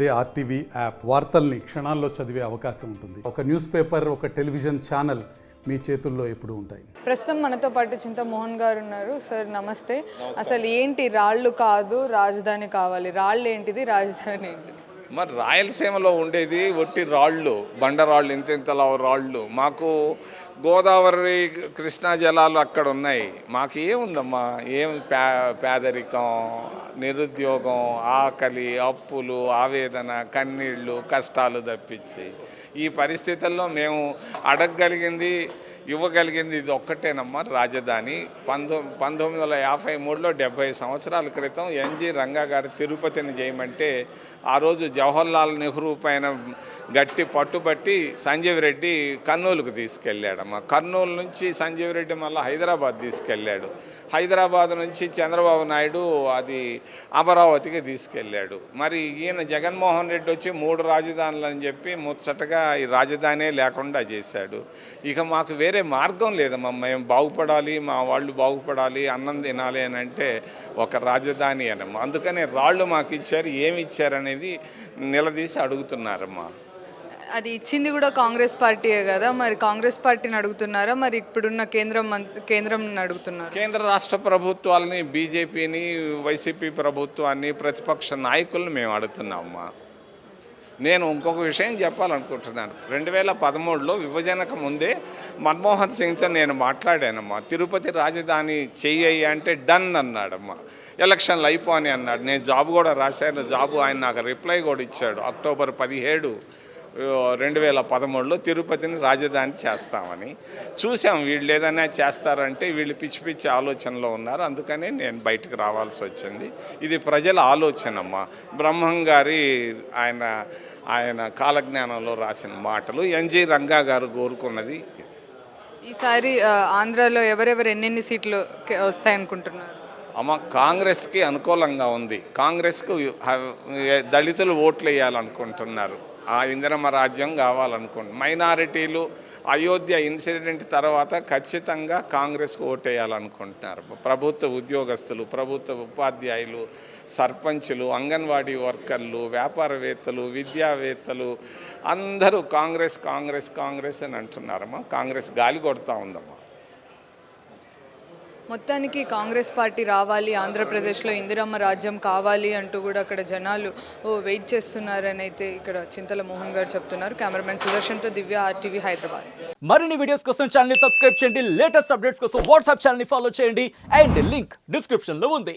అదే RTV app వార్తల్ని క్షణాల్లో చదివే అవకాశం ఉంటుంది. ఒక న్యూస్ పేపర్, ఒక టెలివిజన్ ఛానల్ మీ చేతుల్లో ఎప్పుడూ ఉంటాయి. ప్రస్తుతం మనతో పాటు చింతమోహన్ గారు ఉన్నారు. సార్ నమస్తే. అసలు ఏంటి రాళ్ళు కాదు రాజధాని కావాలి, రాళ్ళు ఏంటిది, రాజధాని ఏంటిది? మరి రాయలసీమలో ఉండేది ఒట్టి రాళ్ళు, బండరాళ్ళు, ఇంతలా రాళ్ళు. మాకు గోదావరి కృష్ణా జలాలు అక్కడ ఉన్నాయి. మాకు ఏముందమ్మా, ఏం పేదరికం, నిరుద్యోగం, ఆకలి, అప్పులు, ఆవేదన, కన్నీళ్ళు, కష్టాలు తప్పించి ఈ పరిస్థితుల్లో మేము అడగగలిగింది, ఇవ్వగలిగింది ఇది ఒక్కటేనమ్మా, రాజధాని. 1953లో 70 సంవత్సరాల క్రితం ఎన్జి రంగా గారు తిరుపతిని చేయమంటే ఆ రోజు జవహర్లాల్ నెహ్రూ పైన గట్టి పట్టుబట్టి సంజీవ్ రెడ్డి కర్నూలుకు తీసుకెళ్ళాడమ్మా. కర్నూలు నుంచి సంజీవ్ రెడ్డి మళ్ళీ హైదరాబాద్ తీసుకెళ్ళాడు. హైదరాబాద్ నుంచి చంద్రబాబు నాయుడు అది అమరావతికి తీసుకెళ్ళాడు. మరి ఈయన జగన్మోహన్ రెడ్డి వచ్చి 3 రాజధానులు అని చెప్పి ముచ్చటగా ఈ రాజధానే లేకుండా చేశాడు. ఇక మాకు వేరే మార్గం లేదమ్మా. మేము బాగుపడాలి, మా వాళ్ళు బాగుపడాలి, అన్నం తినాలి అని అంటే ఒక రాజధాని అనమ్మా. అందుకనే రాళ్ళు మాకు ఇచ్చారు, ఏమి ఇచ్చారనేది నిలదీసి అడుగుతున్నారమ్మా. అది ఇచ్చింది కూడా కాంగ్రెస్ పార్టీయే కదా, మరి కాంగ్రెస్ పార్టీని అడుగుతున్నారా, మరి ఇప్పుడున్న కేంద్రం అడుగుతున్నారు? కేంద్ర రాష్ట్ర ప్రభుత్వాలని, బీజేపీని, వైసీపీ ప్రభుత్వాన్ని, ప్రతిపక్ష నాయకులను మేము అడుగుతున్నామమ్మా. నేను ఇంకొక విషయం చెప్పాలనుకుంటున్నాను. 2013లో విభజనకు ముందే మన్మోహన్ సింగ్తో నేను మాట్లాడానమ్మా. తిరుపతి రాజధాని చెయ్యి అంటే డన్ అన్నాడమ్మా. ఎలక్షన్లు అయిపోని అన్నాడు. నేను జాబ్ కూడా రాశాను. జాబు ఆయన నాకు రిప్లై కూడా ఇచ్చాడు. అక్టోబర్ 17, 2013లో తిరుపతిని రాజధాని చేస్తామని. చూసాం వీళ్ళు ఏదైనా చేస్తారంటే వీళ్ళు పిచ్చి పిచ్చి ఆలోచనలో ఉన్నారు. అందుకనే నేను బయటకు రావాల్సి వచ్చింది. ఇది ప్రజల ఆలోచనమ్మా. బ్రహ్మం గారి ఆయన కాలజ్ఞానంలో రాసిన మాటలు, ఎన్జి రంగా గారు కోరుకున్నది. ఈసారి ఆంధ్రాలో ఎవరెవరు ఎన్నెన్ని సీట్లు వస్తాయనుకుంటున్నారు? అమ్మ, కాంగ్రెస్కి అనుకూలంగా ఉంది. కాంగ్రెస్కు దళితులు ఓట్లు వేయాలనుకుంటున్నారు. ఆ ఇందిరమ్మ రాజ్యం కావాలనుకుంటున్నారు. మైనారిటీలు అయోధ్య ఇన్సిడెంట్ తర్వాత ఖచ్చితంగా కాంగ్రెస్కు ఓటేయాలనుకుంటున్నారు. ప్రభుత్వ ఉద్యోగస్తులు, ప్రభుత్వ ఉపాధ్యాయులు, సర్పంచులు, అంగన్వాడీ వర్కర్లు, వ్యాపారవేత్తలు, విద్యావేత్తలు అందరూ కాంగ్రెస్ కాంగ్రెస్ కాంగ్రెస్ అని అంటున్నారమ్మా. కాంగ్రెస్ గాలి కొడతా ఉందమ్మా. మొత్తానికి కాంగ్రెస్ పార్టీ రావాలి, ఆంధ్రప్రదేశ్లో ఇందిరమ్మ రాజ్యం కావాలి అంటూ కూడా అక్కడ జనాలు వెయిట్ చేస్తున్నారని అయితే ఇక్కడ చింతల మోహన్ గారు చెప్తున్నారు. కెమెరామెన్ సుదర్శన్తో దివ్య, ఆర్టీవీ, హైదరాబాద్. మరిన్ని వీడియోస్ కోసం ఛానల్ ని సబ్స్క్రైబ్ చేయండి. లేటెస్ట్ అప్డేట్స్ కోసం వాట్సాప్ ఛానల్ ని ఫాలో చేయండి. అండ్ లింక్ డిస్క్రిప్షన్ లో ఉంది.